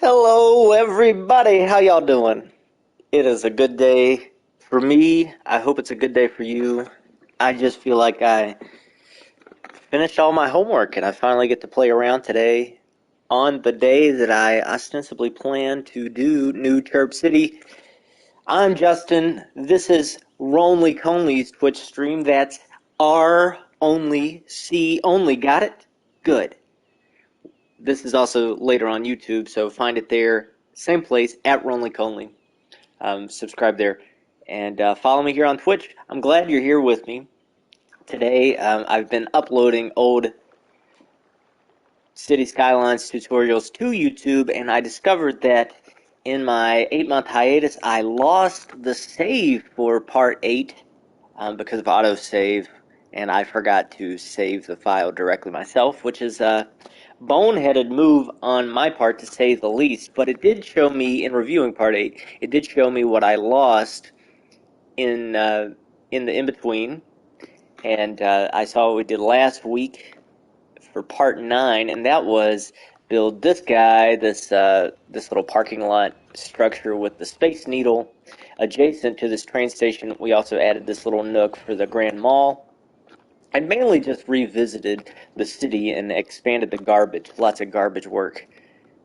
Hello, everybody. How y'all doing? It is a good day for me. I hope it's a good day for you. I just feel like I finished all my homework and I finally get to play around today on the day that I ostensibly plan to do New Chirp City. I'm Justin. This is Ronly Conley's Twitch stream. That's R only, C only. Got it? Good. This is also later on YouTube, so find it there. Same place, at Ronly Conley. Subscribe there. And follow me here on Twitch. I'm glad you're here with me. Today, I've been uploading old City Skylines tutorials to YouTube, and I discovered that in my 8-month hiatus, I lost the save for Part 8 because of autosave, and I forgot to save the file directly myself, which is a boneheaded move on my part, to say the least. But it did show me, in reviewing Part 8, it did show me what I lost in the in-between, and I saw what we did last week for Part 9, and that was build this guy, this little parking lot structure with the Space Needle adjacent to this train station. We also added this little nook for the Grand Mall. I mainly just revisited the city and expanded the garbage. Lots of garbage work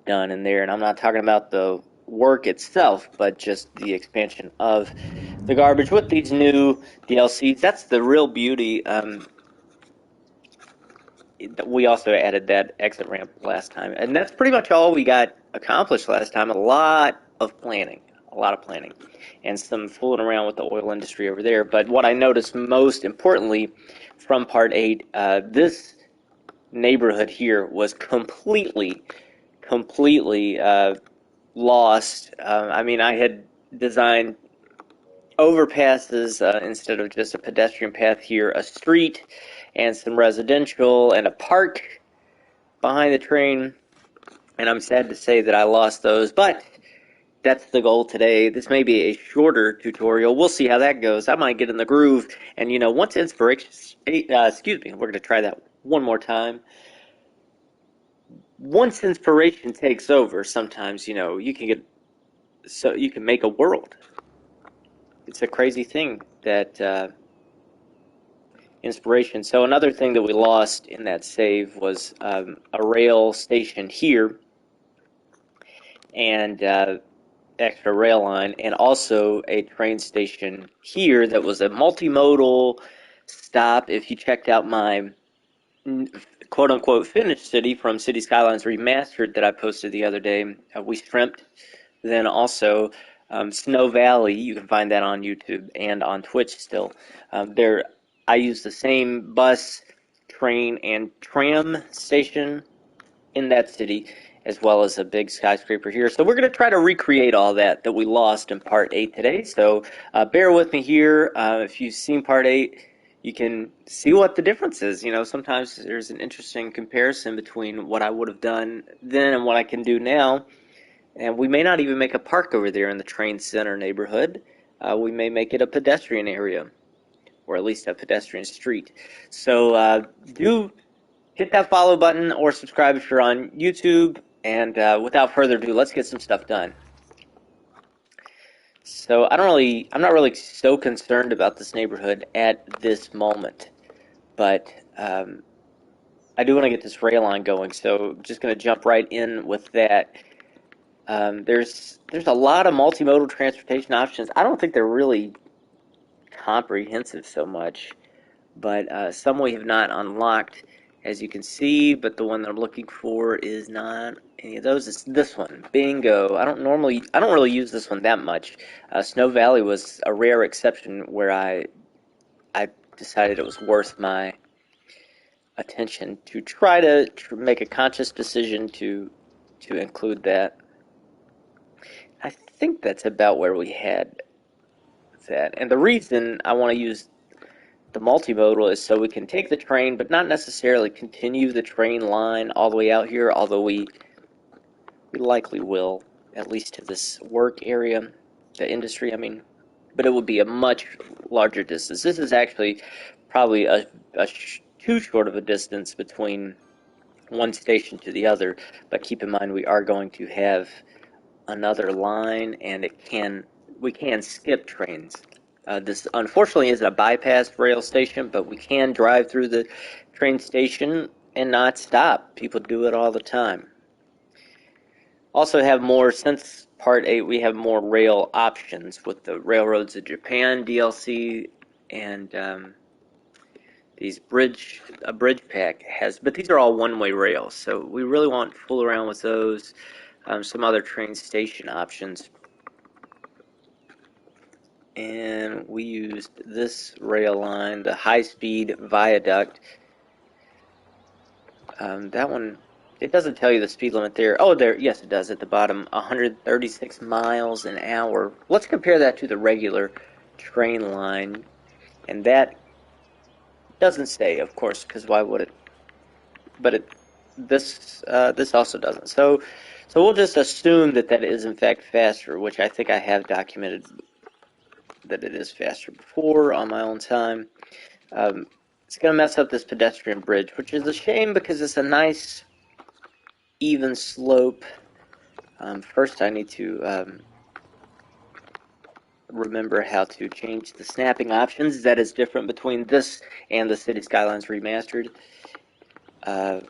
done in there, and I'm not talking about the work itself, but just the expansion of the garbage with these new DLCs. That's the real beauty. We also added that exit ramp last time, and that's pretty much all we got accomplished last time. A lot of planning, and some fooling around with the oil industry over there. But what I noticed most importantly from Part 8, this neighborhood here was completely lost. I mean, I had designed overpasses instead of just a pedestrian path here, a street and some residential and a park behind the train, and I'm sad to say that I lost those, but that's the goal today. This may be a shorter tutorial. We'll see how that goes. I might get in the groove, and once inspiration, we're going to try that one more time. Once inspiration takes over, sometimes, you can make a world. It's a crazy thing, that inspiration. So another thing that we lost in that save was a rail station here, and extra rail line, and also a train station here that was a multimodal stop. If you checked out my quote-unquote finished city from City Skylines Remastered that I posted the other day, we shrimped. Then also Snow Valley, you can find that on YouTube and on Twitch still. I use the same bus, train, and tram station in that city, as well as a big skyscraper here. So we're going to try to recreate all that we lost in Part 8 today. So bear with me here. If you've seen Part 8, you can see what the difference is. Sometimes there's an interesting comparison between what I would have done then and what I can do now. And we may not even make a park over there in the train center neighborhood. We may make it a pedestrian area, or at least a pedestrian street. So do hit that follow button or subscribe if you're on YouTube. And without further ado, let's get some stuff done. So I'm not really so concerned about this neighborhood at this moment, but I do want to get this rail line going. So I'm just going to jump right in with that. There's a lot of multimodal transportation options. I don't think they're really comprehensive so much, but some we have not unlocked, as you can see. But the one that I'm looking for is not any of those. It's this one, Bingo. I don't really use this one that much. Snow Valley was a rare exception where I decided it was worth my attention to try to make a conscious decision to include that. I think that's about where we had that. And the reason I want to use the multimodal is so we can take the train, but not necessarily continue the train line all the way out here, although we likely will, at least to this work area, the industry, but it would be a much larger distance. This is actually probably too short of a distance between one station to the other, but keep in mind we are going to have another line, and we can skip trains. This unfortunately isn't a bypass rail station, but we can drive through the train station and not stop. People do it all the time. Also have more, since Part 8, we have more rail options with the Railroads of Japan DLC and these bridge pack has, but these are all one-way rails, so we really want to fool around with those. Some other train station options. And we used this rail line, the high-speed viaduct. That one, it doesn't tell you the speed limit there. Oh, there, yes, it does at the bottom, 136 miles an hour. Let's compare that to the regular train line, and that doesn't say, of course, because why would it? But this also doesn't. So we'll just assume that that is in fact faster, which I think I have documented that it is faster before on my own time. It's going to mess up this pedestrian bridge, which is a shame because it's a nice even slope. First I need to remember how to change the snapping options. That is different between this and the City Skylines Remastered. I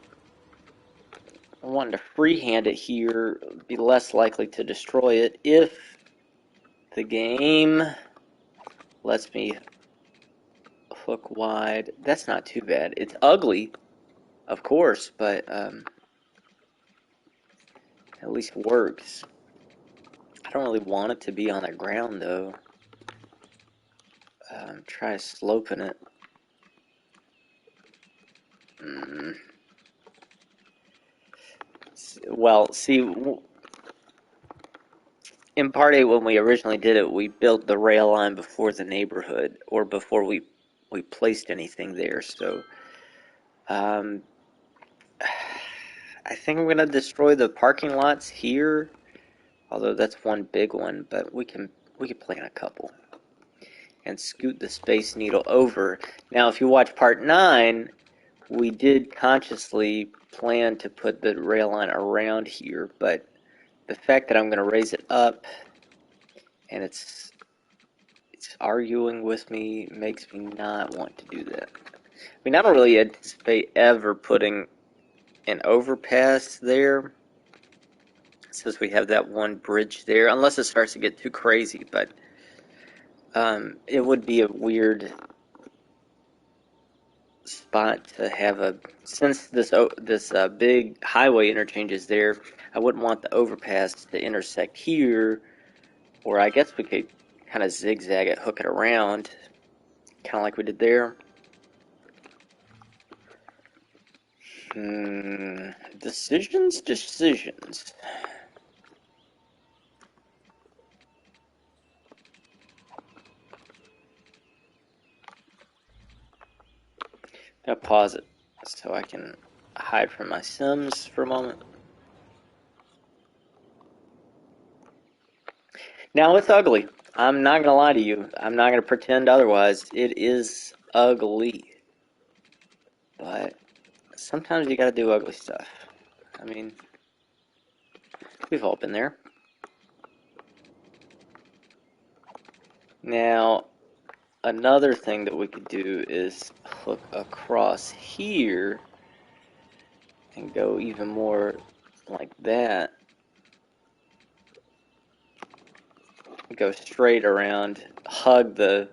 wanted to freehand it here, be less likely to destroy it if the game lets me hook wide. That's not too bad. It's ugly, of course, but at least works. I don't really want it to be on the ground, though. Try sloping it. Well, see, in Part 8, when we originally did it, we built the rail line before the neighborhood, or before we placed anything there, so I think I'm going to destroy the parking lots here, although that's one big one, but we can plant a couple and scoot the Space Needle over. Now, if you watch Part 9, we did consciously plan to put the rail line around here, but the fact that I'm going to raise it up and it's arguing with me makes me not want to do that. I mean, I don't really anticipate ever putting an overpass there, since we have that one bridge there, unless it starts to get too crazy, but it would be a weird spot to have since this big highway interchange is there, I wouldn't want the overpass to intersect here, or I guess we could kind of zigzag it, hook it around, kind of like we did there. Decisions. I'm going to pause it so I can hide from my Sims for a moment. Now, it's ugly. I'm not going to lie to you. I'm not going to pretend otherwise. It is ugly. But sometimes you got to do ugly stuff. I mean, we've all been there. Now, another thing that we could do is hook across here and go even more like that. Go straight around, hug the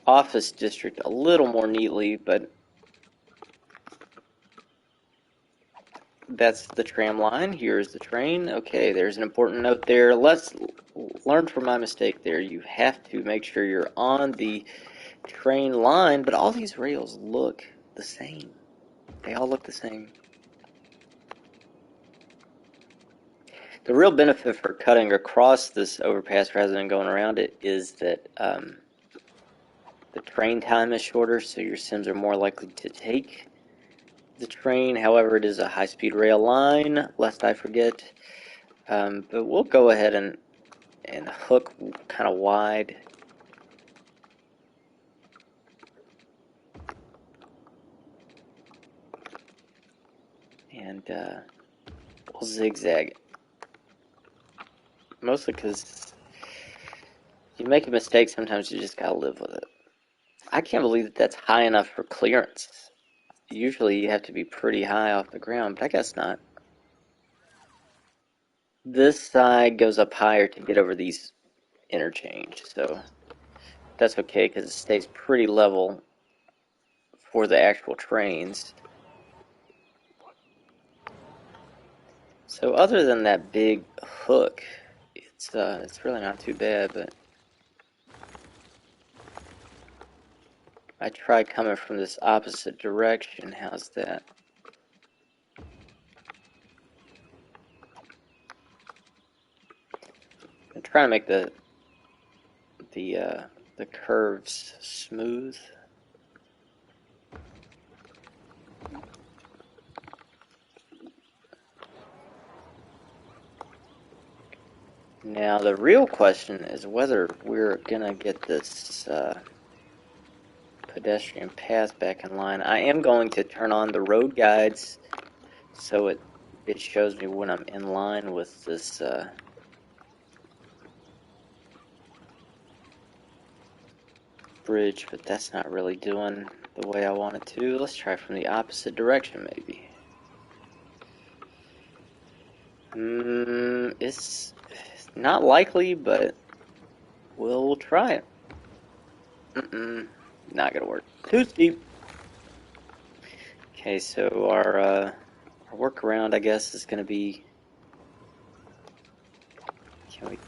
office district a little more neatly, but that's the tram line. Here's the train. Okay, there's an important note there. Let's learn from my mistake there. You have to make sure you're on the train line, but all these rails look the same. They all look the same. The real benefit for cutting across this overpass rather than going around it is that the train time is shorter, so your Sims are more likely to take the train. However, it is a high-speed rail line, lest I forget. But we'll go ahead and hook kind of wide. and we'll zigzag. Mostly because you make a mistake, sometimes you just gotta live with it. I can't believe that that's high enough for clearance. Usually you have to be pretty high off the ground, but I guess not. This side goes up higher to get over these interchange, so that's okay because it stays pretty level for the actual trains. So other than that big hook, it's really not too bad, but I try coming from this opposite direction. How's that? I'm trying to make the curves smooth. Now the real question is whether we're gonna get this pedestrian path back in line. I am going to turn on the road guides so it shows me when I'm in line with this bridge, but that's not really doing the way I want it to. Let's try from the opposite direction, maybe. It's not likely, but we'll try it. Not gonna work. Too steep. Okay, so our workaround, I guess, is gonna be. Can we?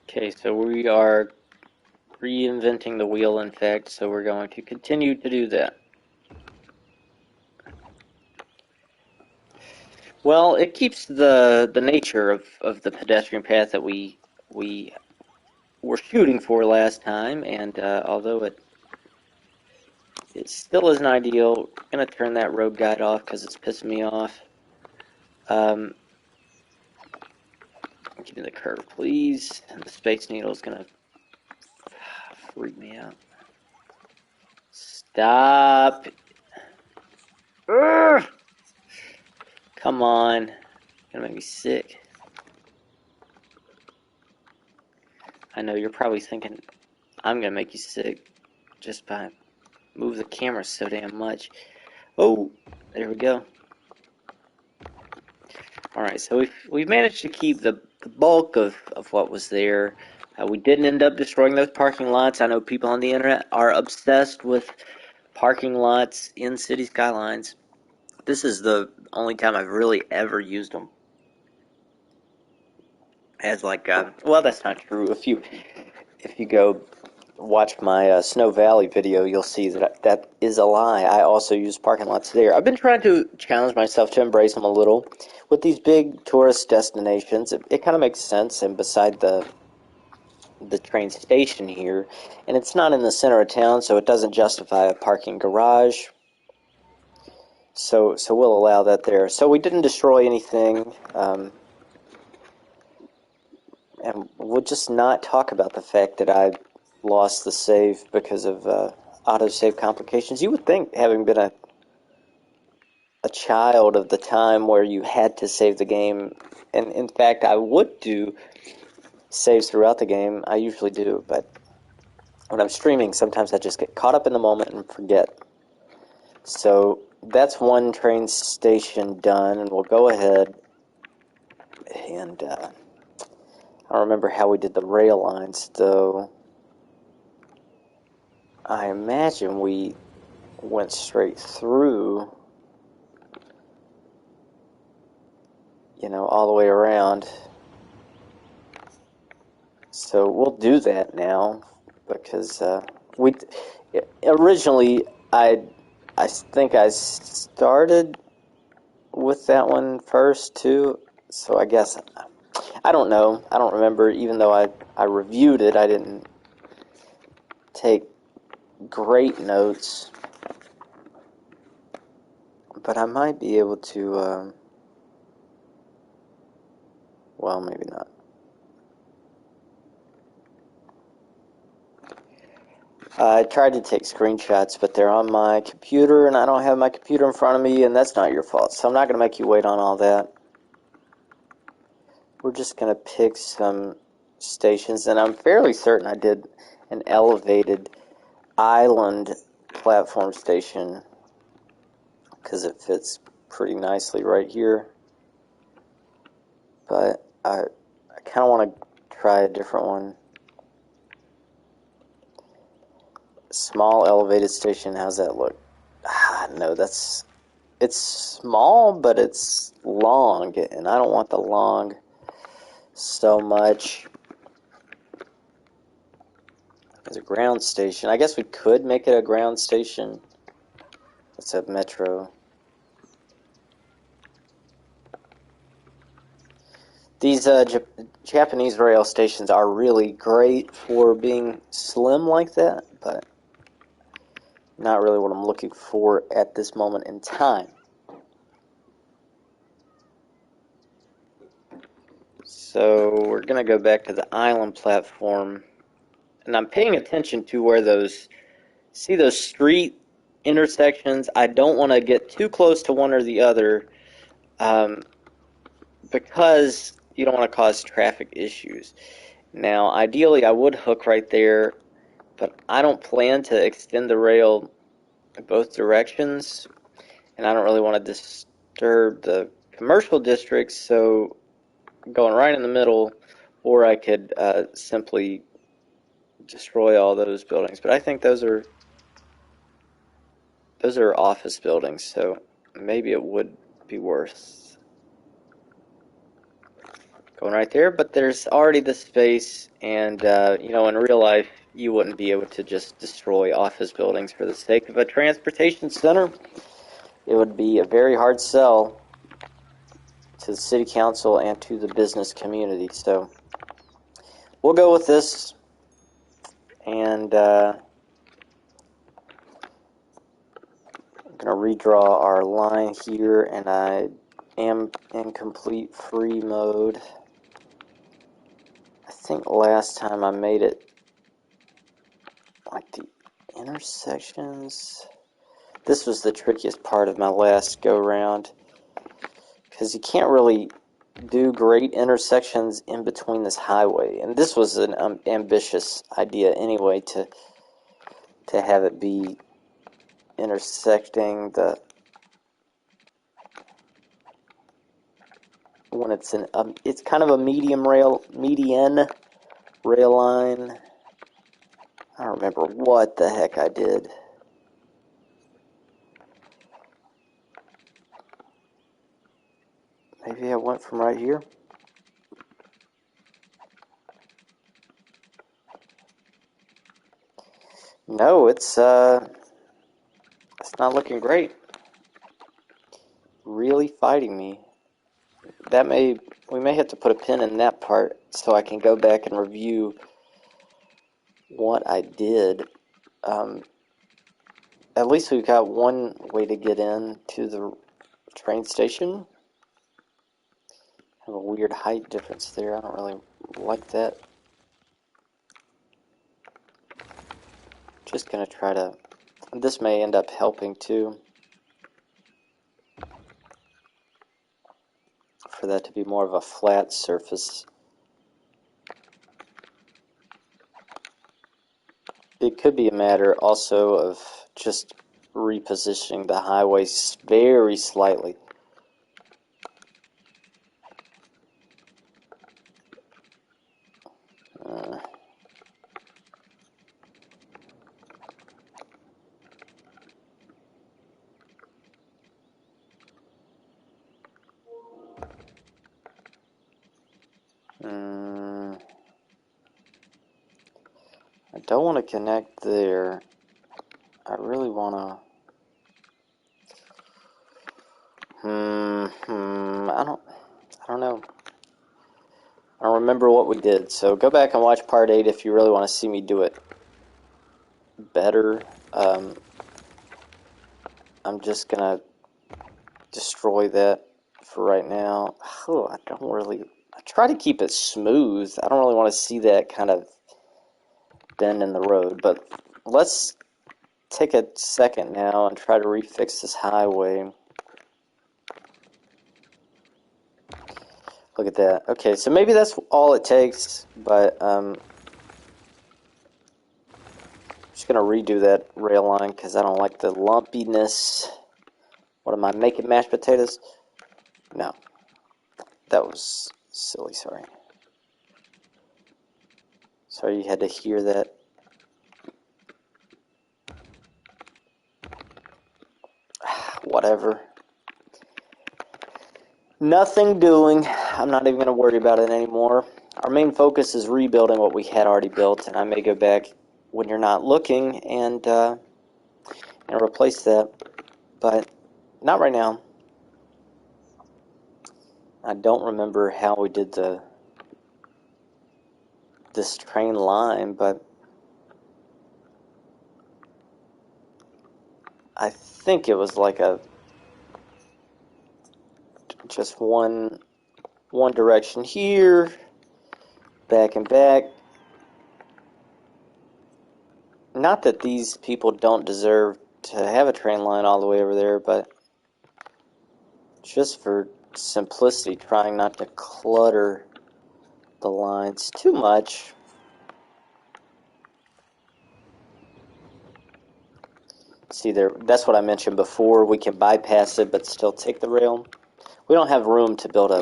Okay, so we are reinventing the wheel, in fact, so we're going to continue to do that. Well, it keeps the nature of the pedestrian path that we were shooting for last time, and although it still isn't ideal, I'm going to turn that road guide off because it's pissing me off. Give me the curve, please. And the Space Needle is going to freak me out. Stop. Urgh! Come on. You're going to make me sick. I know you're probably thinking I'm going to make you sick just by move the camera so damn much. Oh, there we go. Alright, so we've managed to keep the bulk of what was there. We didn't end up destroying those parking lots. I know people on the internet are obsessed with parking lots in City Skylines. This is the only time I've really ever used them. As like, well, that's not true. If you go watch my Snow Valley video, you'll see that is a lie. I also use parking lots there. I've been trying to challenge myself to embrace them a little. With these big tourist destinations, it kind of makes sense, and beside the train station here, and it's not in the center of town, so it doesn't justify a parking garage. So we'll allow that there. So we didn't destroy anything, and we'll just not talk about the fact that I lost the save because of autosave complications. You would think, having been a child of the time where you had to save the game, and in fact I would do saves throughout the game. I usually do, but when I'm streaming, sometimes I just get caught up in the moment and forget. So that's one train station done, and we'll go ahead and I don't remember how we did the rail lines, though. I imagine we went straight through, you know, all the way around. So we'll do that now, because we originally I think I started with that one first too. So I guess I don't know. I don't remember. Even though I reviewed it, I didn't take great notes. But I might be able to, well, maybe not. I tried to take screenshots, but they're on my computer, and I don't have my computer in front of me, and that's not your fault. So I'm not going to make you wait on all that. We're just going to pick some stations, and I'm fairly certain I did an elevated island platform station because it fits pretty nicely right here. But I kind of want to try a different one. Small elevated station, how's that look? No, it's small, but it's long, and I don't want the long so much. There's a ground station. I guess we could make it a ground station. It's a metro. These Japanese rail stations are really great for being slim like that, but not really what I'm looking for at this moment in time. So we're going to go back to the island platform, and I'm paying attention to where those street intersections. I don't want to get too close to one or the other because you don't want to cause traffic issues. Now, ideally, I would hook right there, but I don't plan to extend the rail in both directions, and I don't really want to disturb the commercial districts, so I'm going right in the middle, or I could simply destroy all those buildings. But I think those are office buildings, so maybe it would be worth going right there. But there's already the space, and in real life, you wouldn't be able to just destroy office buildings for the sake of a transportation center. It would be a very hard sell to the city council and to the business community. So we'll go with this, and I'm going to redraw our line here, and I am in complete free mode. I think last time I made it like the intersections. This was the trickiest part of my last go round, because you can't really do great intersections in between this highway. And this was an ambitious idea anyway, to have it be intersecting the when it's it's kind of a median rail line. I don't remember what the heck I did. Maybe I went from right here. No, it's not looking great. Really fighting me. We may have to put a pin in that part so I can go back and review what I did. At least we've got one way to get in to the train station. Have a weird height difference there. I don't really like that. Just gonna try to. This may end up helping too, for that to be more of a flat surface. It could be a matter also of just repositioning the highway very slightly. I don't want to connect there. I really want to. I don't know. I don't remember what we did. So go back and watch part 8 if you really want to see me do it better. I'm just gonna destroy that for right now. Oh, I try to keep it smooth. I don't really want to see that kind of bend in the road, but let's take a second now and try to refix this highway. Look at that. Okay, so maybe that's all it takes, but I'm just going to redo that rail line because I don't like the lumpiness. What am I making, mashed potatoes? No. That was silly, sorry. Sorry you had to hear that. Whatever. Nothing doing. I'm not even going to worry about it anymore. Our main focus is rebuilding what we had already built, and I may go back when you're not looking and replace that, but not right now. I don't remember how we did this train line, but I think it was like just one direction here, back and back. Not that these people don't deserve to have a train line all the way over there, but just for simplicity, trying not to clutter the lines too much. See there, that's what I mentioned before. We can bypass it but still take the rail. We don't have room to build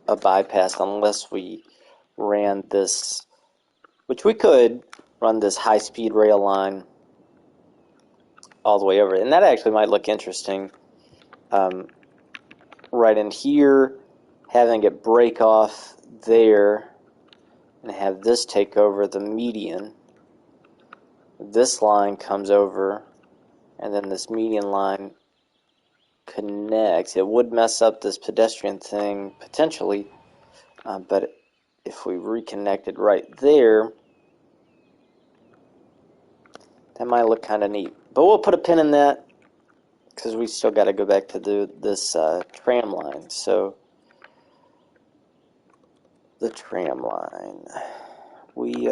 a bypass unless we ran this, which we could run this high-speed rail line all the way over. And that actually might look interesting. Right in here, having it break off there and have this take over the median. This line comes over and then this median line connects. It would mess up this pedestrian thing potentially, but if we reconnected right there, that might look kind of neat. But we'll put a pin in that because we still got to go back to this tram line. So the tram line, we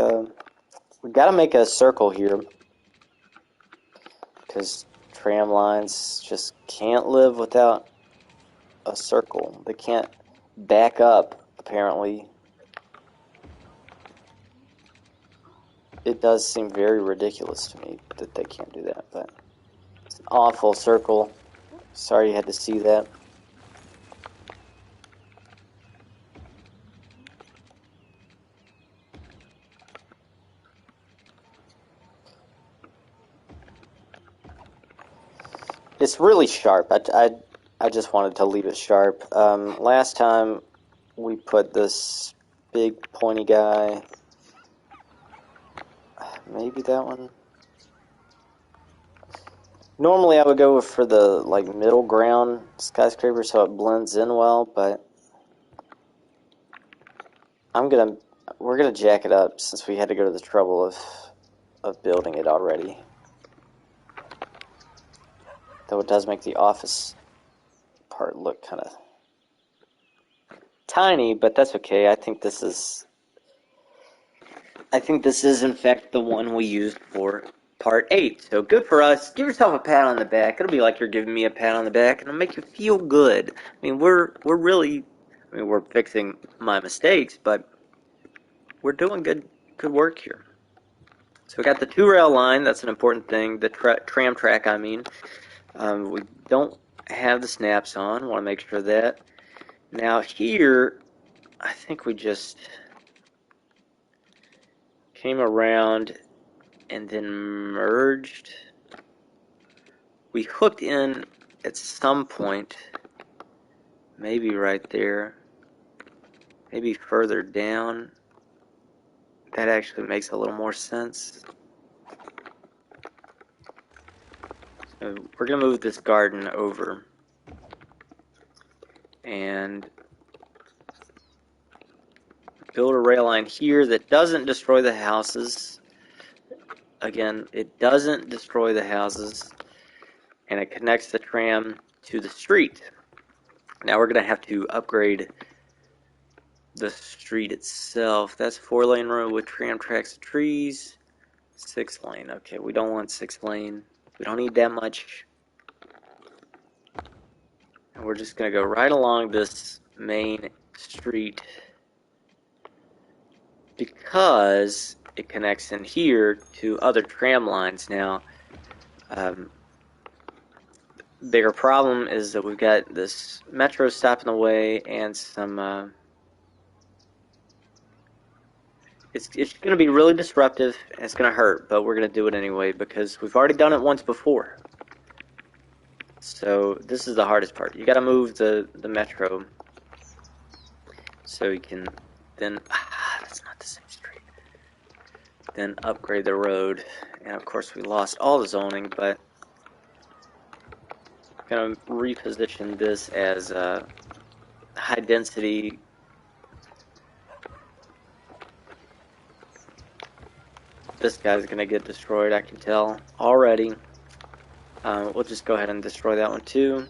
got to make a circle here because tram lines just can't live without a circle. They can't back up, apparently. It does seem very ridiculous to me that they can't do that, but it's an awful circle. Sorry you had to see that. It's really sharp. I just wanted to leave it sharp. Last time we put this big pointy guy, maybe that one. Normally I would go for the middle ground skyscraper so it blends in well, but we're gonna jack it up since we had to go to the trouble of building it already. Though it does make the office part look kind of tiny, but that's okay. I think this is in fact the one we used for part 8. So good for us. Give yourself a pat on the back. It'll be like you're giving me a pat on the back, and it'll make you feel good. I mean, we're fixing my mistakes, but we're doing good work here. So we got the 2-rail line. That's an important thing. The tram track, I mean. We don't have the snaps on. Want to make sure of that. Now here, I think we just came around and then merged. We hooked in at some point, maybe right there, maybe further down. That actually makes a little more sense. So we're going to move this garden over and build a rail line here that doesn't destroy the houses. Again, it doesn't destroy the houses, and it connects the tram to the street. Now we're going to have to upgrade the street itself. That's 4-lane road with tram tracks and trees. 6-lane. Okay, we don't want 6-lane. We don't need that much. And we're just going to go right along this main street because it connects in here to other tram lines. Now, bigger problem is that we've got this metro stop in the way and some it's going to be really disruptive and it's going to hurt, but we're going to do it anyway because we've already done it once before. So this is the hardest part. You got to move the metro so you can then that's not the same street. Then upgrade the road, and of course we lost all the zoning, but I'm going to reposition this as high density. This guy's going to get destroyed, I can tell already. We'll just go ahead and destroy that one too.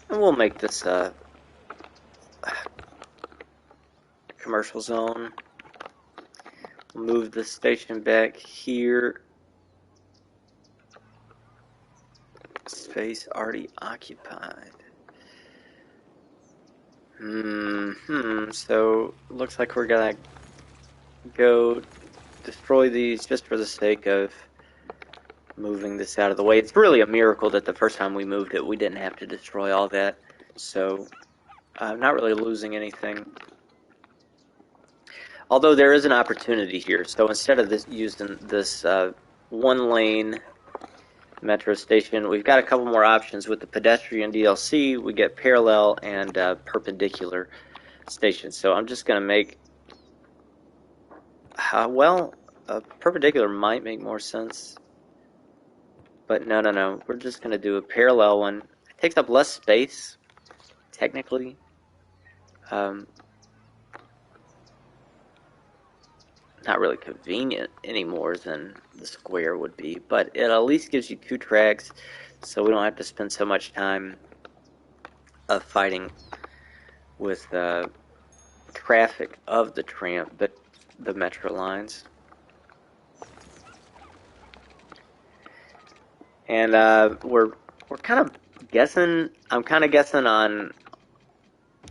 And we'll make this a commercial zone. We'll move the station back here. Space already occupied. So looks like we're gonna go destroy these just for the sake of moving this out of the way. It's really a miracle that the first time we moved it, we didn't have to destroy all that. So I'm not really losing anything. Although there is an opportunity here. So instead of using this 1-lane metro station, we've got a couple more options. With the pedestrian DLC, we get parallel and perpendicular stations. So I'm just going to make, perpendicular might make more sense. But no. We're just going to do a parallel one. It takes up less space, technically. Not really convenient anymore than the square would be, but it at least gives you 2 tracks, so we don't have to spend so much time fighting with traffic of the tram, but the metro lines. And we're kind of guessing. I'm kind of guessing on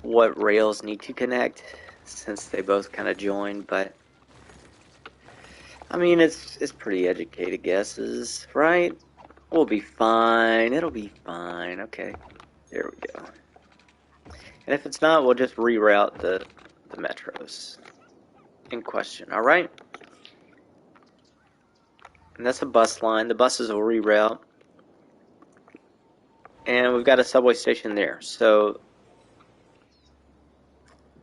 what rails need to connect since they both kind of join, but I mean, it's pretty educated guesses, right? We'll be fine. It'll be fine. Okay, there we go. And if it's not, we'll just reroute the metros in question. All right. And that's a bus line. The buses will reroute, and we've got a subway station there. So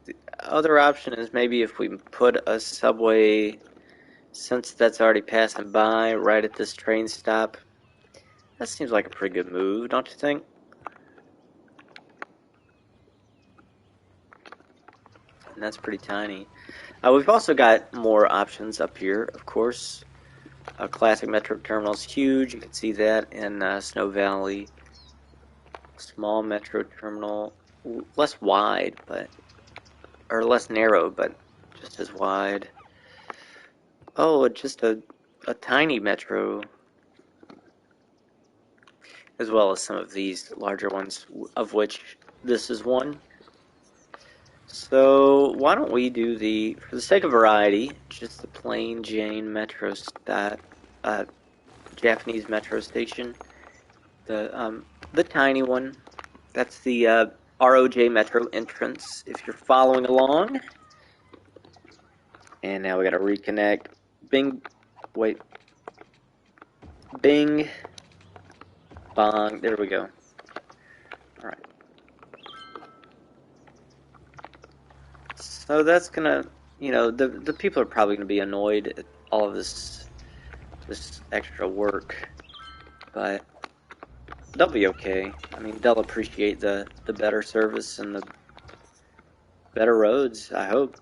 the other option is maybe if we put a subway, since that's already passing by right at this train stop. That seems like a pretty good move, don't you think? And that's pretty tiny. We've also got more options up here, of course. Classic Metro Terminal is huge. You can see that in Snow Valley. Small Metro Terminal, less wide, or less narrow, but just as wide. Oh, just a tiny metro, as well as some of these larger ones, of which this is one. So why don't we do for the sake of variety, just the plain Jane metro Japanese metro station, the tiny one. That's the ROJ Metro entrance. If you're following along, and now we got to reconnect. Bing, bong, there we go. Alright. So that's gonna, the people are probably gonna be annoyed at all of this extra work, but they'll be okay. I mean, they'll appreciate the better service and the better roads, I hope.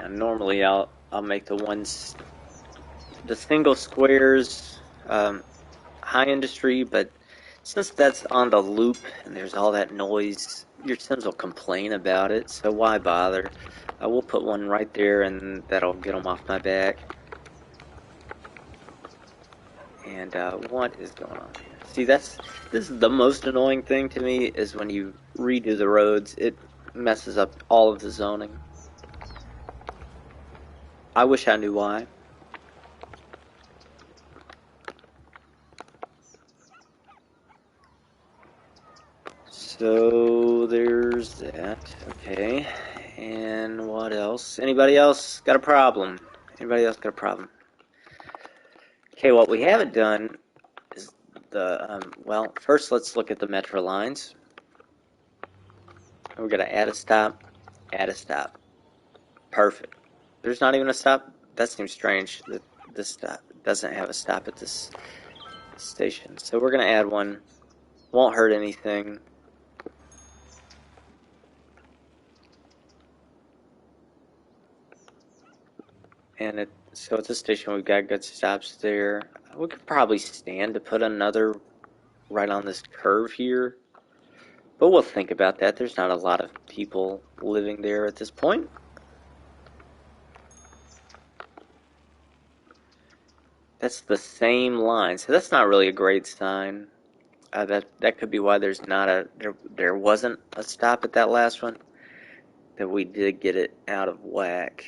Normally I'll make the single squares high industry, but since that's on the loop and there's all that noise, your Sims will complain about it, so why bother? I will put one right there, and that'll get them off my back. And what is going on here? See, this is the most annoying thing to me, is when you redo the roads, it messes up all of the zoning. I wish I knew why. So there's that. Okay. And what else? Anybody else got a problem? Anybody else got a problem? Okay, what we haven't done is well, first let's look at the metro lines. We're going to add a stop, add a stop. Perfect. There's not even a stop? That seems strange that this stop doesn't have a stop at this station. So we're going to add one. Won't hurt anything. And so at this station we've got good stops there. We could probably stand to put another right on this curve here. But we'll think about that. There's not a lot of people living there at this point. That's the same line, so that's not really a great sign. That could be why there's not there wasn't a stop at that last one. That we did get it out of whack.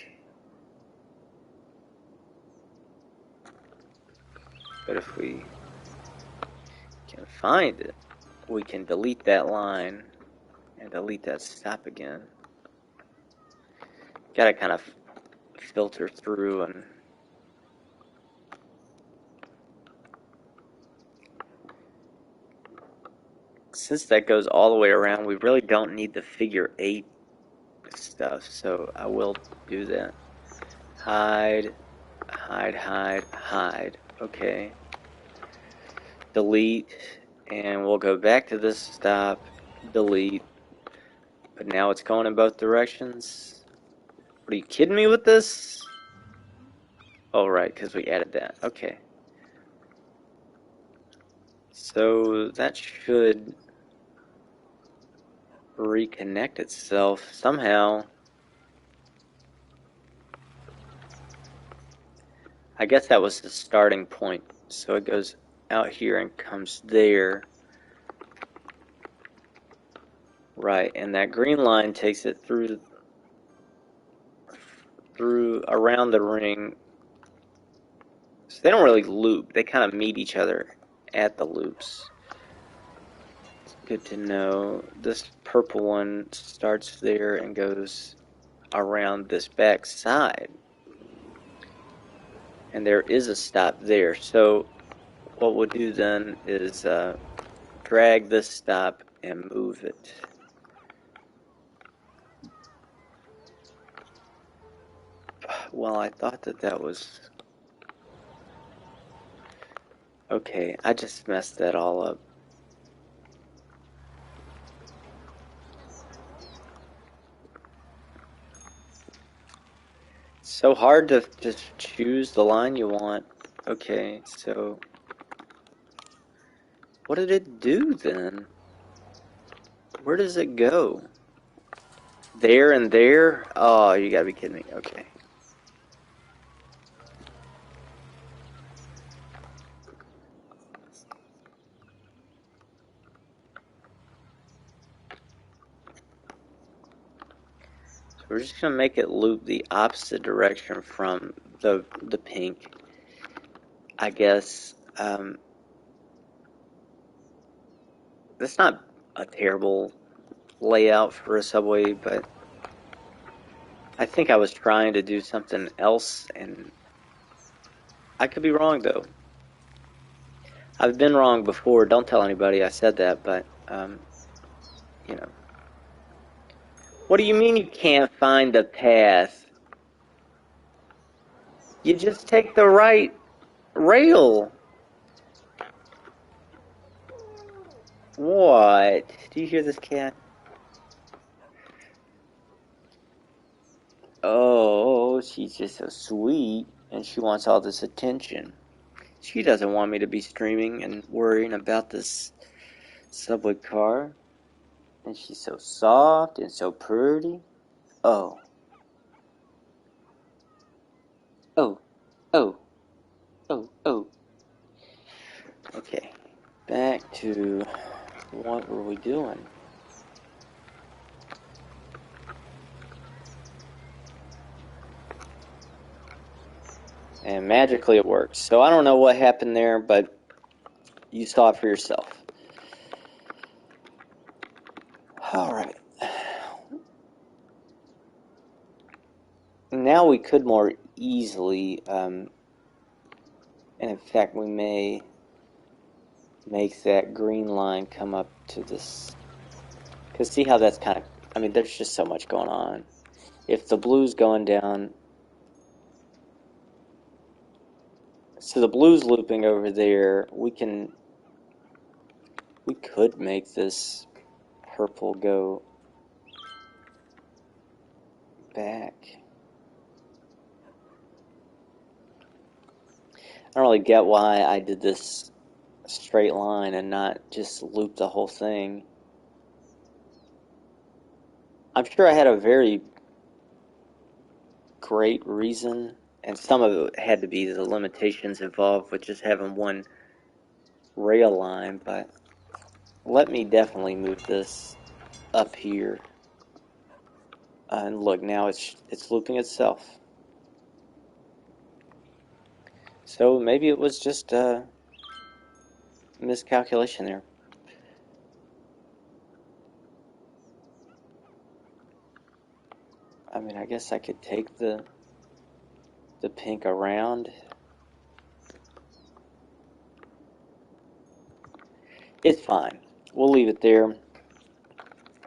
But if we can find it, we can delete that line and delete that stop again. Gotta kind of filter through, and since that goes all the way around, we really don't need the figure 8 stuff, so I will do that. Hide, hide, hide, hide. Okay. Delete, and we'll go back to this stop, delete, but now it's going in both directions. Are you kidding me with this? Oh, right, because we added that. Okay. So that should reconnect itself somehow. I guess that was the starting point. So it goes out here and comes there. Right, and that green line takes it through around the ring. So they don't really loop. They kind of meet each other at the loops. It's good to know. This purple one starts there and goes around this back side. And there is a stop there. So what we'll do then is drag this stop and move it. Well, I thought that was... Okay, I just messed that all up. It's so hard to just choose the line you want. Okay, so... What did it do then? Where does it go? There and there? Oh, you gotta be kidding me. Okay. So we're just gonna make it loop the opposite direction from the pink. I guess that's not a terrible layout for a subway, but I think I was trying to do something else, and I could be wrong though. I've been wrong before. Don't tell anybody I said that, but you know. What do you mean you can't find the path? You just take the right rail. What? Do you hear this cat? Oh, she's just so sweet, and she wants all this attention. She doesn't want me to be streaming and worrying about this subway car. And she's so soft and so pretty. Oh. Oh. Oh. Oh. Oh. Okay. Back to what were we doing? And magically it works. So I don't know what happened there, but you saw it for yourself. Alright. Now we could more easily, and in fact we may make that green line come up to this, because see how that's kind of, I mean, there's just so much going on. If the blue's going down, so the blue's looping over there, we could make this purple go back. I don't really get why I did this straight line and not just loop the whole thing. I'm sure I had a very great reason, and some of it had to be the limitations involved with just having one rail line, but let me definitely move this up here. And look, now it's looping itself. So maybe it was just a miscalculation there. I mean, I guess I could take the pink around. It's fine. We'll leave it there.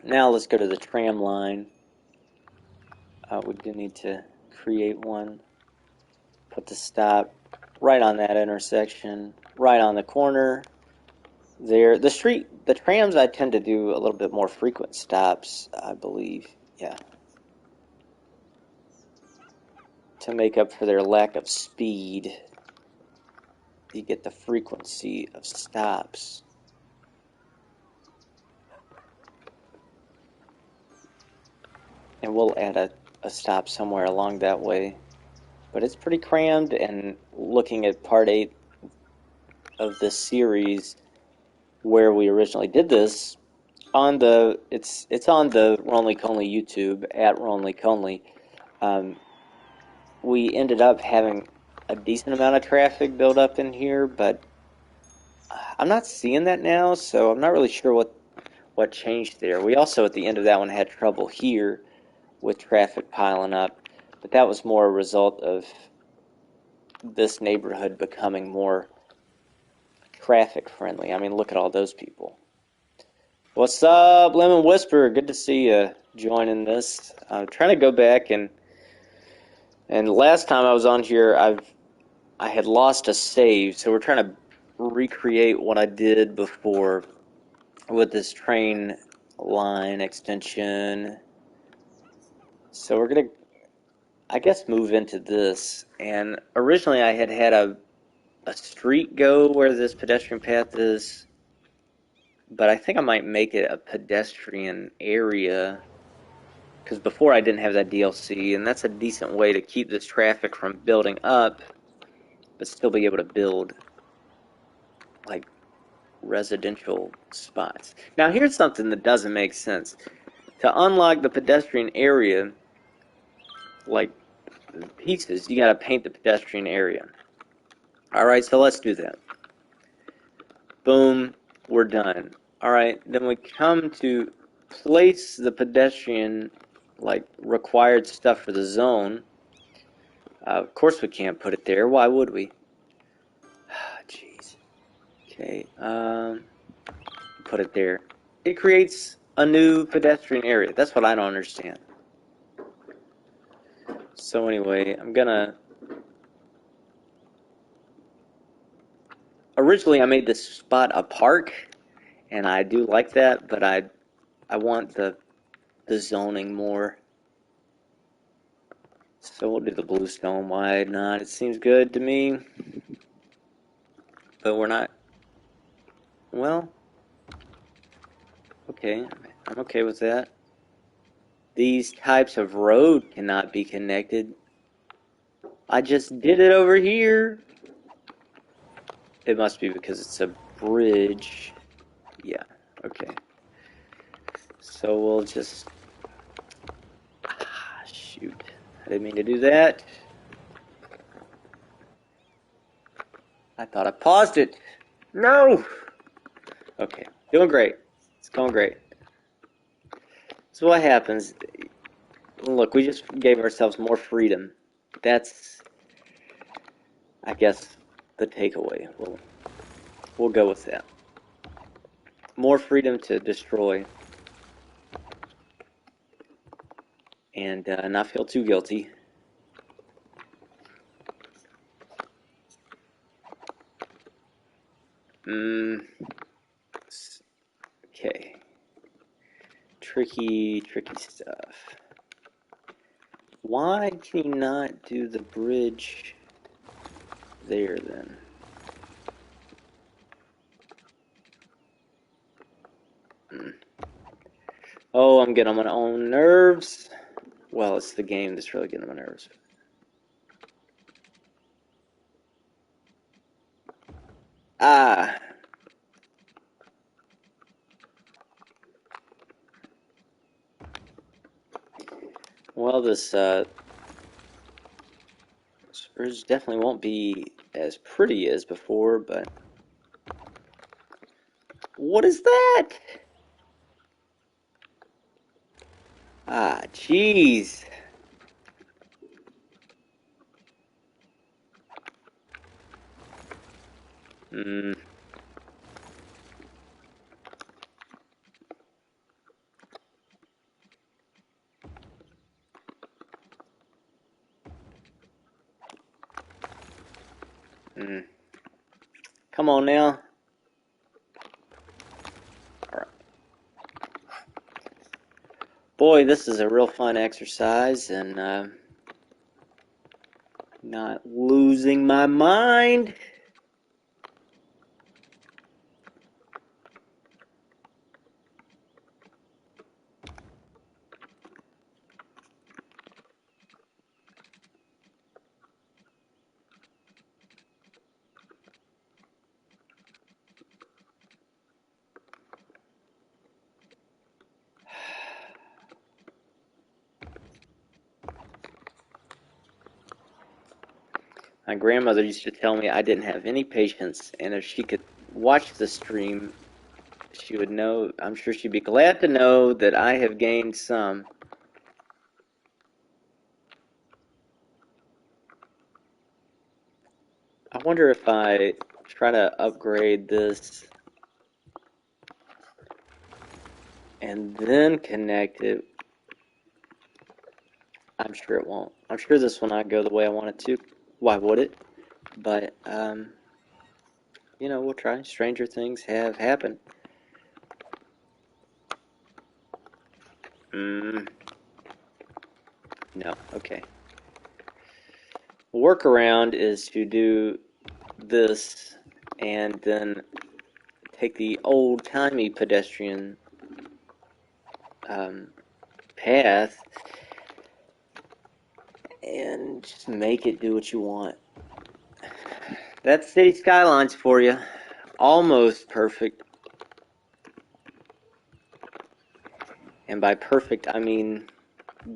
Now let's go to the tram line. We do need to create one. Put the stop right on that intersection, right on the corner there. The trams, I tend to do a little bit more frequent stops, I believe. Yeah. To make up for their lack of speed, you get the frequency of stops. And we'll add a stop somewhere along that way. But it's pretty crammed, and looking at part 8 of this series, where we originally did this, on the it's on the Ronley Conley YouTube at Ronley Conley. We ended up having a decent amount of traffic build up in here, but I'm not seeing that now, so I'm not really sure what changed there. We also, at the end of that one, had trouble here with traffic piling up, but that was more a result of this neighborhood becoming more traffic friendly. I mean, look at all those people. What's up, Lemon Whisper? Good to see you joining this. I'm trying to go back, and last time I was on here, I had lost a save, so we're trying to recreate what I did before with this train line extension. So we're gonna, I guess, move into this. And originally I had a street go where this pedestrian path is, but I think I might make it a pedestrian area, because before I didn't have that DLC, and that's a decent way to keep this traffic from building up, but still be able to build like residential spots. Now here's something that doesn't make sense. To unlock the pedestrian area, like pieces, you gotta paint the pedestrian area. Alright, so let's do that. Boom, we're done. Alright, then we come to place the pedestrian, like, required stuff for the zone. Of course we can't put it there. Why would we? Jeez. Okay, put it there. It creates a new pedestrian area. That's what I don't understand. So anyway, I'm gonna... Originally I made this spot a park, and I do like that, but I want the zoning more. So we'll do the bluestone. Why not? It seems good to me. But we're not. Well, okay. I'm okay with that. These types of road cannot be connected. I just did it over here. It must be because it's a bridge. Yeah, okay. So we'll just... shoot. I didn't mean to do that. I thought I paused it. No! Okay, doing great. It's going great. So what happens? Look, we just gave ourselves more freedom. That's, I guess, the takeaway. We'll go with that. More freedom to destroy. And not feel too guilty. Okay. Tricky stuff. Why can you not do the bridge there then? Oh, I'm getting on my own nerves. Well, it's the game that's really getting on my nerves. Ah. Well, this bridge definitely won't be as pretty as before, but... What is that? Ah, jeez. Come on now. Alright. Boy, this is a real fun exercise, and not losing my mind. My grandmother used to tell me I didn't have any patience, and if she could watch the stream, she would know. I'm sure she'd be glad to know that I have gained some. I wonder if I try to upgrade this and then connect it. I'm sure it won't. I'm sure this will not go the way I want it to. Why would it? But, you know, we'll try. Stranger things have happened. No, okay. Workaround is to do this and then take the old-timey pedestrian path and just make it do what you want. That's City Skylines for you. Almost perfect. And by perfect, I mean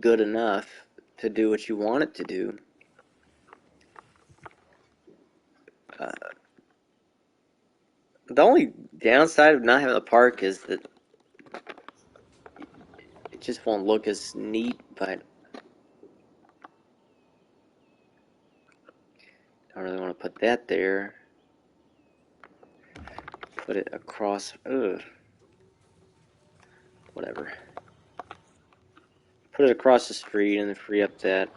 good enough to do what you want it to do. The only downside of not having a park is that it just won't look as neat, but I don't really want to put that there. Put it across, whatever. Put it across the street and then free up that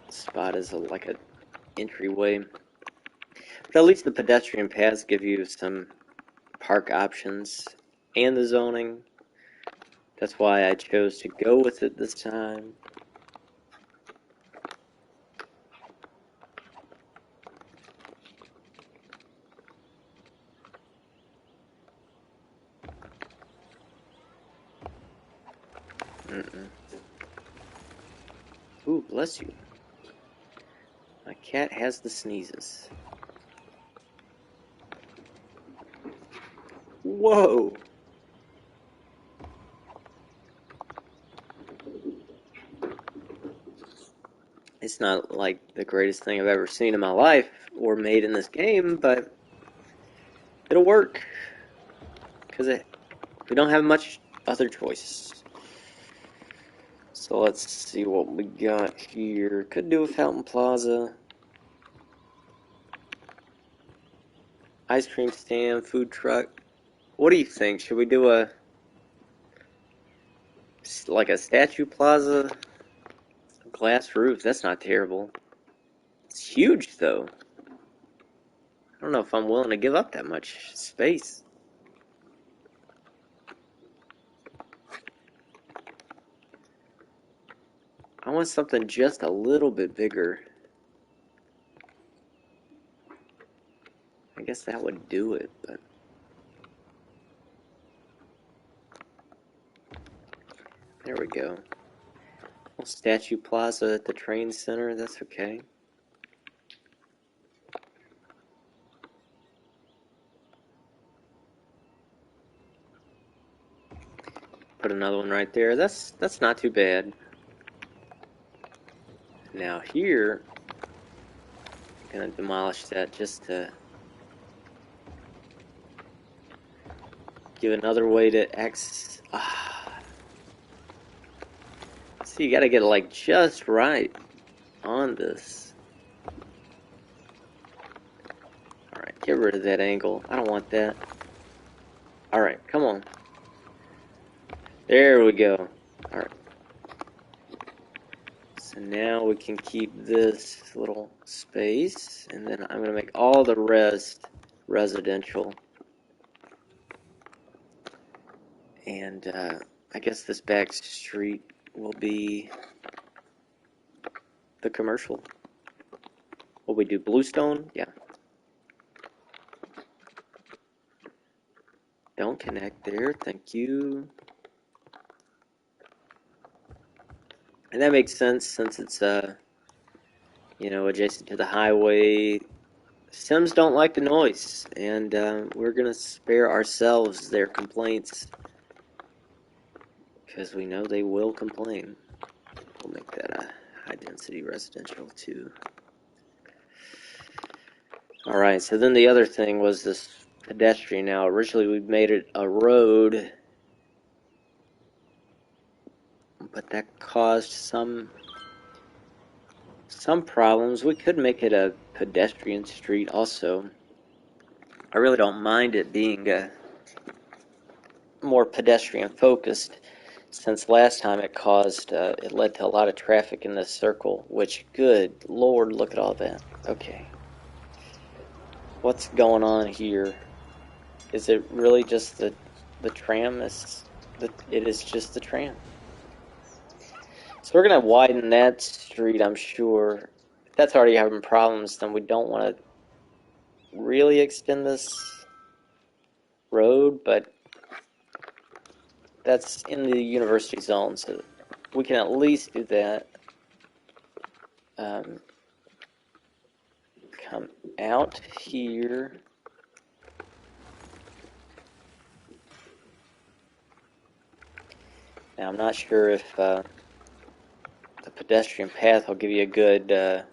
spot as like an entryway. But at least the pedestrian paths give you some park options and the zoning. That's why I chose to go with it this time. Mm-mm. Ooh, bless you. My cat has the sneezes. Whoa! It's not like the greatest thing I've ever seen in my life or made in this game, but it'll work. Because we don't have much other choice. So let's see what we got here. Could do a Fountain Plaza. Ice cream stand, food truck. What do you think? Should we do a statue plaza? Glass roof. That's not terrible. It's huge though. I don't know if I'm willing to give up that much space. I want something just a little bit bigger. I guess that would do it, but there we go. Little statue plaza at the train center, that's okay. Put another one right there. That's not too bad. Now here, I'm gonna demolish that just to give another way to access. See, you gotta get it like just right on this. Alright, get rid of that angle. I don't want that. Alright, come on. There we go. Alright. So now we can keep this little space, and then I'm gonna make all the rest residential. And I guess this back street will be the commercial. Will we do bluestone? Yeah. Don't connect there, thank you. And that makes sense since it's adjacent to the highway. Sims don't like the noise, and we're gonna spare ourselves their complaints because we know they will complain. We'll make that a high density residential too. Alright, so then the other thing was this pedestrian. Now originally we made it a road, but that caused some problems. We could make it a pedestrian street also. I really don't mind it being more pedestrian focused, since last time it led to a lot of traffic in this circle, which, good lord, look at all that. Okay. What's going on here? Is it really just the tram? It is just the tram. So we're going to widen that street, I'm sure. If that's already having problems, then we don't want to really extend this road, but that's in the university zone, so we can at least do that. Come out here. Now, I'm not sure if the pedestrian path will give you a good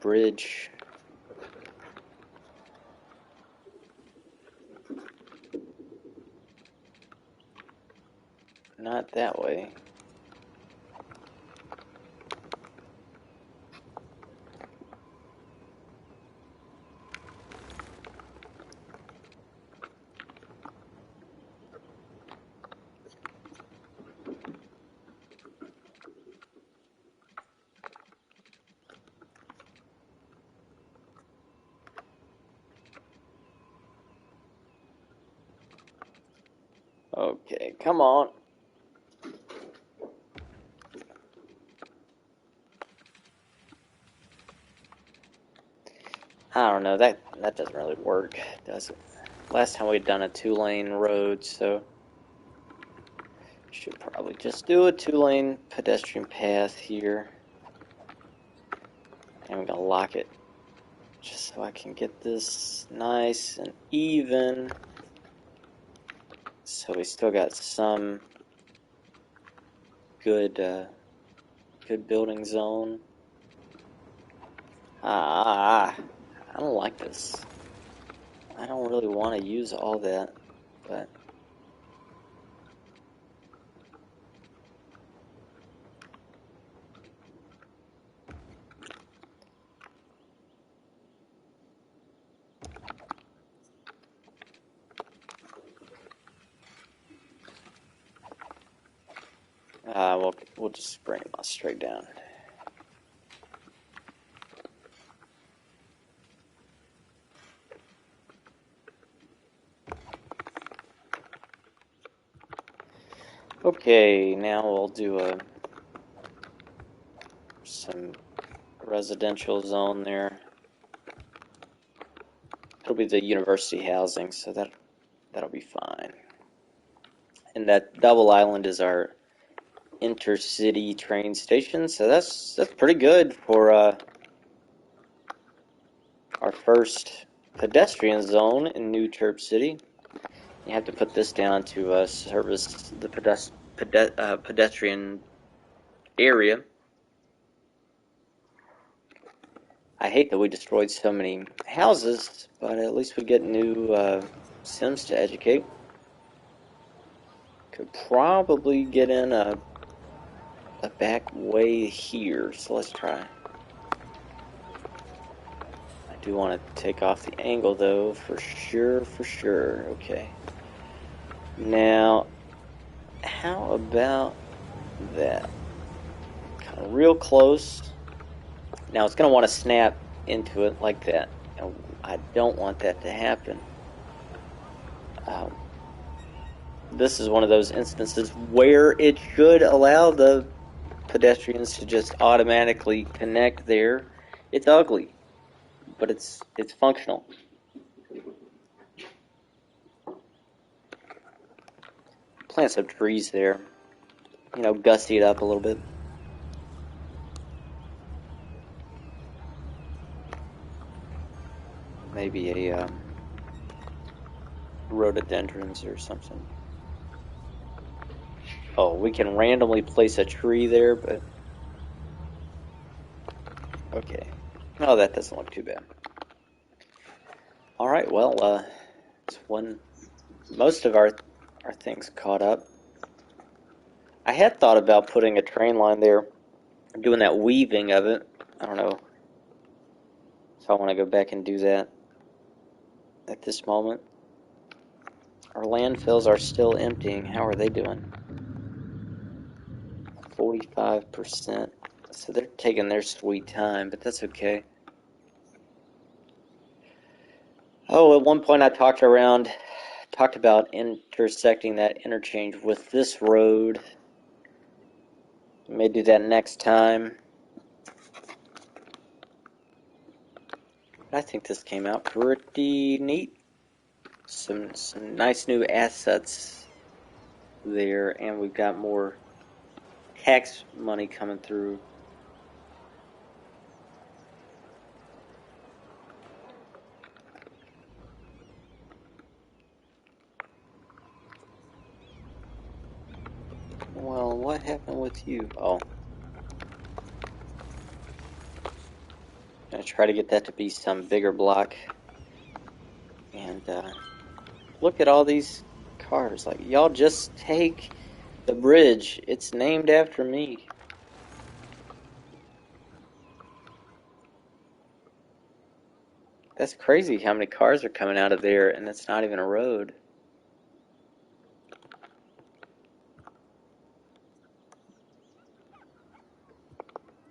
bridge. Not that way. Okay, come on. I don't know, that doesn't really work, does it? Last time we'd done a 2-lane road, so Should probably just do a 2-lane pedestrian path here. And I'm going to lock it just so I can get this nice and even. So we still got some good good building zone. I don't like this. I don't really want to use all that, but we'll just bring it straight down. Okay, now we'll do some residential zone there. It'll be the university housing, so that'll be fine. And that double island is our intercity train station, so that's pretty good for our first pedestrian zone in New Chirp City. You have to put this down to service the pedestrian area. I hate that we destroyed so many houses, but at least we get new Sims to educate. Could probably get in a back way here, so let's try. I do want to take off the angle though, for sure. Okay. Now, how about that? Kind of real close. Now it's going to want to snap into it like that. And I don't want that to happen. This is one of those instances where it should allow the pedestrians to just automatically connect there. It's ugly, but it's functional. Plant some trees there. You know, gussy it up a little bit. Maybe a rhododendrons or something. Oh, we can randomly place a tree there, but okay. Oh, that doesn't look too bad. All right, well, it's when most of our things caught up. I had thought about putting a train line there, doing that weaving of it. I don't know if I want to go back and do that at this moment. Our landfills are still emptying. How are they doing? 45%. So they're taking their sweet time, but that's okay. Oh, at one point I talked about intersecting that interchange with this road. May do that next time. But I think this came out pretty neat. Some nice new assets there, and we've got more tax money coming through. Well, what happened with you? Oh. I'm going to try to get that to be some bigger block. And look at all these cars. Like, y'all just take the bridge. It's named after me. That's crazy how many cars are coming out of there, and it's not even a road.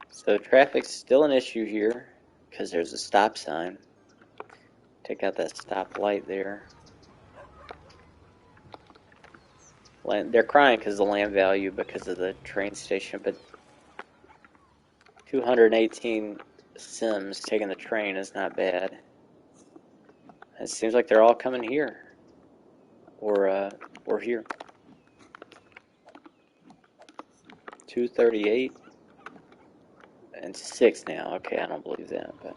So traffic's still an issue here because there's a stop sign. Take out that stop light there. They're crying because of the land value because of the train station, but 218 Sims taking the train is not bad. It seems like they're all coming here, or here. 238 and 6 now. Okay, I don't believe that, but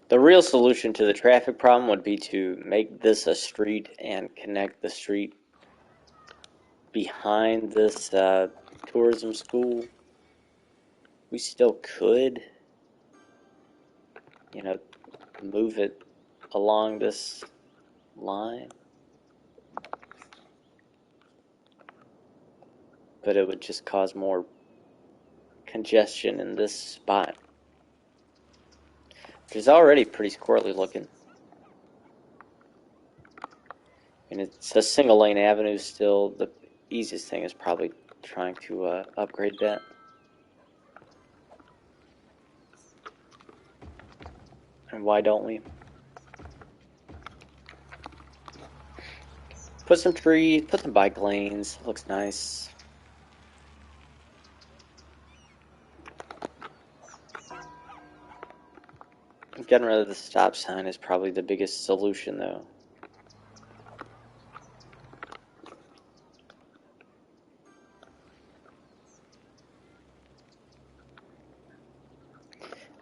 the real solution to the traffic problem would be to make this a street and connect the street behind this tourism school. We still could, you know, move it along this line, but it would just cause more congestion in this spot, which is already pretty squirrely looking. And it's a single lane avenue still. The easiest thing is probably trying to upgrade that. And why don't we? Put some trees, put some bike lanes. Looks nice. Getting rid of the stop sign is probably the biggest solution, though.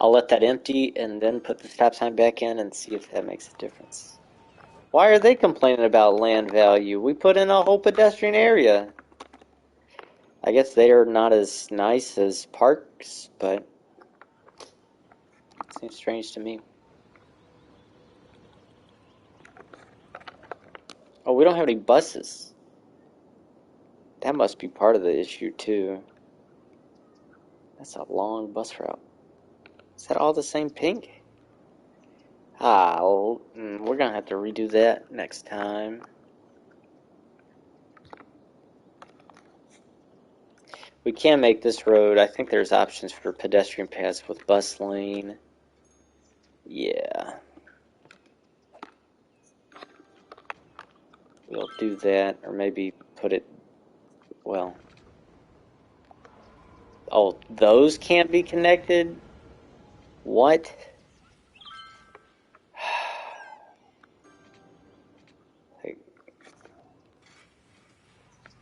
I'll let that empty and then put the stop sign back in and see if that makes a difference. Why are they complaining about land value? We put in a whole pedestrian area. I guess they are not as nice as parks, but it seems strange to me. Oh, we don't have any buses. That must be part of the issue, too. That's a long bus route. Is that all the same pink? Well, we're going to have to redo that next time. We can make this road. I think there's options for pedestrian paths with bus lane. Yeah. We'll do that, or maybe put it, well. Oh, those can't be connected? What?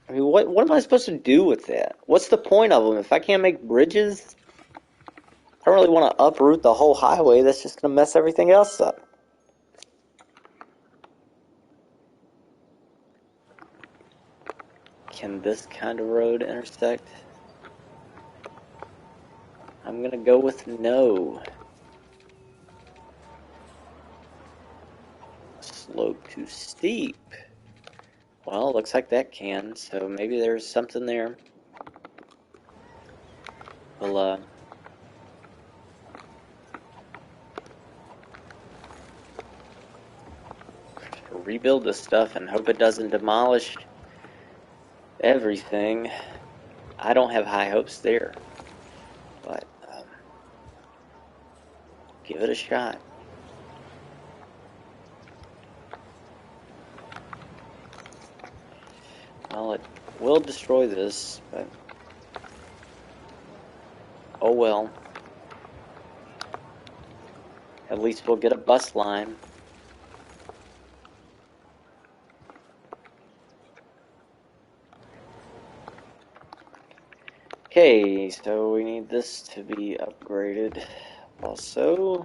I mean, what am I supposed to do with that? What's the point of them? If I can't make bridges, I don't really want to uproot the whole highway. That's just going to mess everything else up. Can this kind of road intersect? I'm going to go with no. Slope too steep. Well, looks like that can, so maybe there's something there. We'll, rebuild this stuff and hope it doesn't demolish everything. I don't have high hopes there, but give it a shot. Well, it will destroy this, but oh well. At least we'll get a bus line. Okay, so we need this to be upgraded also.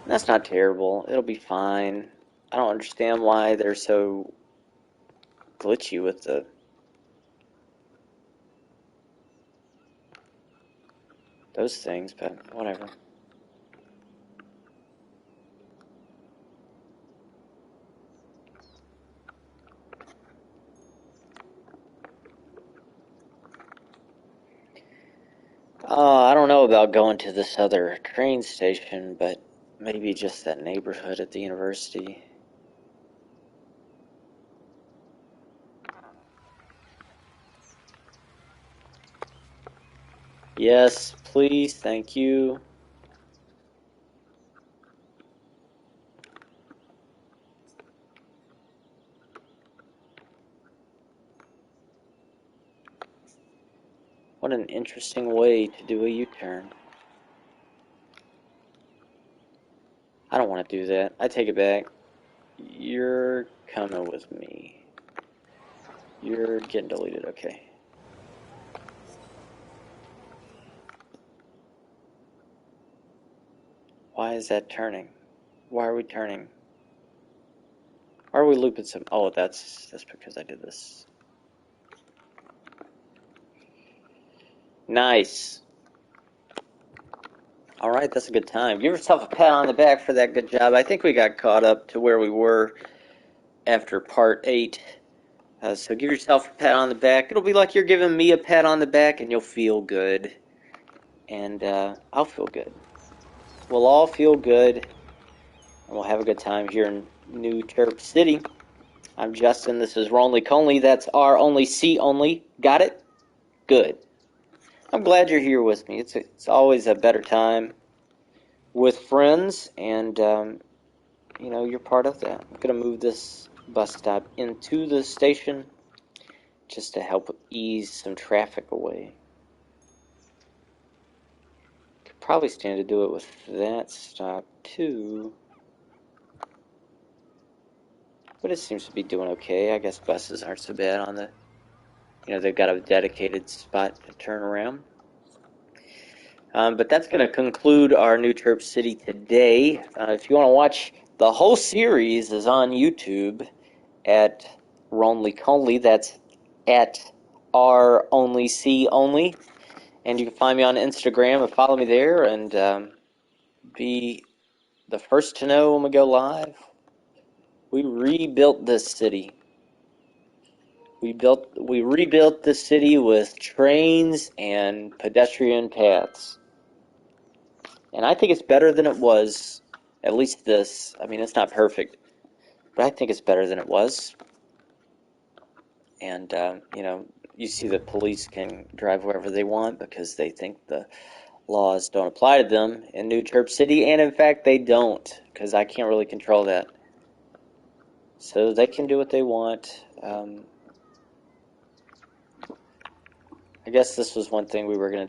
That's not terrible. It'll be fine. I don't understand why they're so glitchy with those things, but whatever. I don't know about going to this other train station, but maybe just that neighborhood at the university. Yes, please, thank you. What an interesting way to do a U-turn. I don't want to do that. I take it back. You're coming with me. You're getting deleted, okay. Why is that turning? Why are we turning? Why are we looping some? Oh, that's because I did this. Nice. All right, that's a good time. Give yourself a pat on the back for that good job. I think we got caught up to where we were after part 8. So give yourself a pat on the back. It'll be like you're giving me a pat on the back, and you'll feel good. And I'll feel good. We'll all feel good, and we'll have a good time here in New Chirp City. I'm Justin. This is Ronly Conley. That's R only C only. Got it? Good. I'm glad you're here with me. It's always a better time with friends, and you know, you're part of that. I'm going to move this bus stop into the station just to help ease some traffic away. Could probably stand to do it with that stop too, but it seems to be doing okay. I guess buses aren't so bad on the, you know, they've got a dedicated spot to turn around. But that's going to conclude our New Chirp City today. If you want to watch the whole series, is on YouTube at Ronly Conley. That's at R only C only. And you can find me on Instagram and follow me there, and be the first to know when we go live. We rebuilt this city. We rebuilt this city with trains and pedestrian paths. And I think it's better than it was, at least this. I mean, it's not perfect, but I think it's better than it was. And, you know, you see the police can drive wherever they want because they think the laws don't apply to them in New Chirp City, and in fact they don't, because I can't really control that. So they can do what they want. I guess this was one thing we were going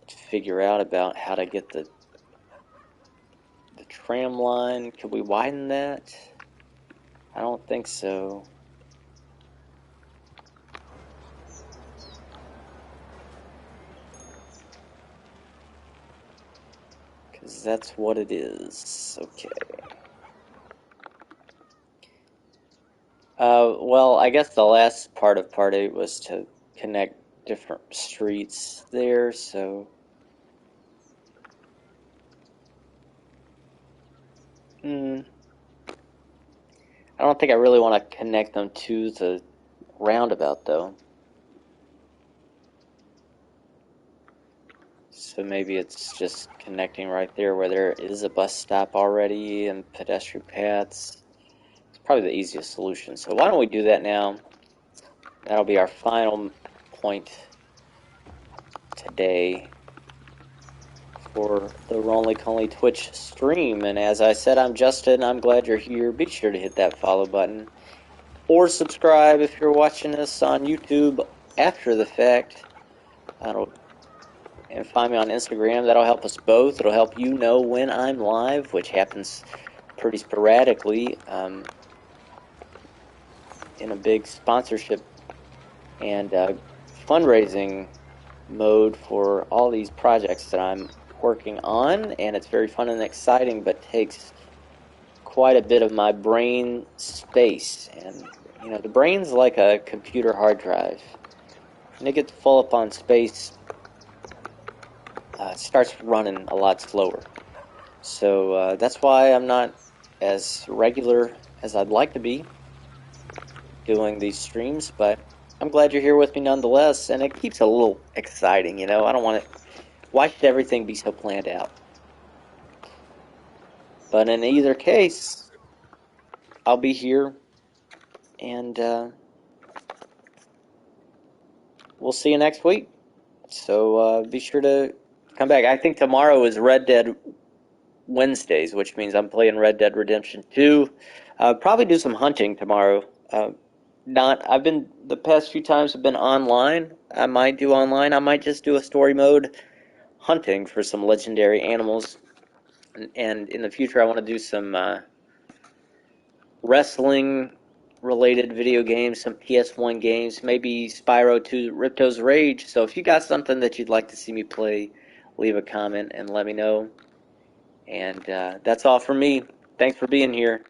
to figure out about how to get the tram line. Could we widen that? I don't think so. Because that's what it is. Okay. Well, I guess the last part of part 8 was to connect different streets there, so I don't think I really want to connect them to the roundabout, though. So maybe it's just connecting right there where there is a bus stop already and pedestrian paths. It's probably the easiest solution. So why don't we do that now? That'll be our final point today for the Ronly Conley Twitch stream. And as I said, I'm Justin. I'm glad you're here. Be sure to hit that follow button or subscribe if you're watching this on YouTube after the fact. And find me on Instagram. That'll help us both. It'll help you know when I'm live, which happens pretty sporadically, in a big sponsorship and fundraising mode for all these projects that I'm working on, and it's very fun and exciting, but takes quite a bit of my brain space. And you know, the brain's like a computer hard drive. When it gets full up on space, it starts running a lot slower. So that's why I'm not as regular as I'd like to be doing these streams, but I'm glad you're here with me nonetheless, and it keeps it a little exciting, you know. I don't want it. Why should everything be so planned out? But in either case, I'll be here, and we'll see you next week. So be sure to come back. I think tomorrow is Red Dead Wednesdays, which means I'm playing Red Dead Redemption 2. Probably do some hunting tomorrow. I've been, the past few times have been online. I might do online. I might just do a story mode hunting for some legendary animals. And in the future, I want to do some wrestling related video games, some PS1 games, maybe Spyro 2 Ripto's Rage. So if you got something that you'd like to see me play, leave a comment and let me know. And that's all from me. Thanks for being here.